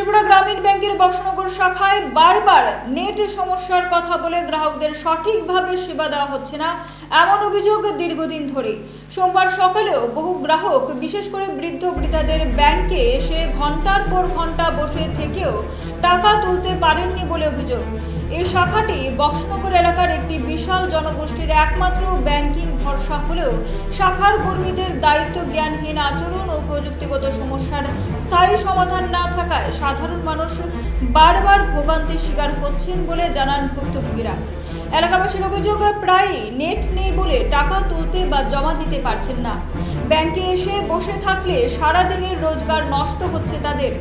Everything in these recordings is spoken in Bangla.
ত্রিপুরা গ্রামীণ ব্যাংকের বক্সনগর শাখায় বারবার নেট সমস্যার কথা বলে গ্রাহকদের সঠিকভাবে সেবা দেওয়া হচ্ছে না, এমন অভিযোগ দীর্ঘদিন ধরে। সোমবার সকালেও বহু গ্রাহক, বিশেষ করে বৃদ্ধ বৃদ্ধাদের ব্যাংকে এসে ঘন্টার পর ঘন্টা বসে থেকেও টাকা তুলতে পারেননি বলে অভিযোগ। এই শাখাটি বক্সনগর এলাকার একটি বিশাল জনগোষ্ঠীর একমাত্র ব্যাংকিং ভরসা হলেও শাখার কর্মীদের দায়িত্ব জ্ঞানহীন আচরণ ও প্রযুক্তিগত সমস্যার স্থায়ী সমাধান না থাকায় সাধারণ মানুষ বারবার ভোগান্তির শিকার হচ্ছেন বলে জানান ভুক্তভোগীরা। এলাকাবাসীর অভিযোগ, প্রায়ই নেট নেই বলে টাকা তুলতে বা জমা দিতে পারছেন না। ব্যাংকে এসে বসে থাকলে সারাদিনের রোজগার নষ্ট হচ্ছে তাদের।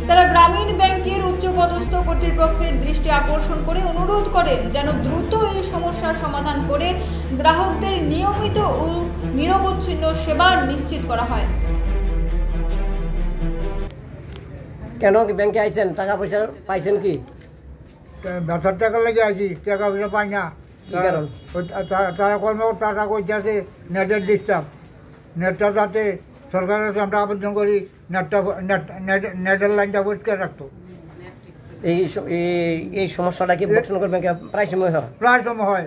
তারা গ্রামীণ ব্যাংকের উচ্চপদস্থ কর্তৃপক্ষের দৃষ্টি আকর্ষণ করে অনুরোধ করেন যেন দ্রুত এই সমস্যার সমাধান করে গ্রাহকদের নিয়মিত ও নিরবচ্ছিন্ন সেবা নিশ্চিত করা হয়। কেন ব্যাংকে আইছেন? টাকা পয়সা পাইছেন কি? ব্যথার টাকা লেগে আছি, টাকা পয়সা পাই না। কি কারণ? তারা কর্মকর্তারা করছে নেটের ডিস্টার্ব, নেটটা যাতে সরকারের কাছে আমরা আবেদন করি নেটের লাইনটা পরিষ্কার রাখতো। এই সমস্যাটা কি বক্সনগর ব্যাংকে প্রায় সময় হয়? প্রায় সময় হয়,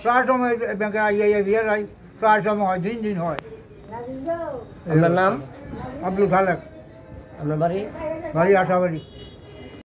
প্রায় সময় ব্যাংকে বিয়ে যায়, প্রায় সময় হয়, দিন হয়। আপনার নাম? আব্দুল খালেক। আপনার বাড়ি? বাড়ি আশাবাড়ি।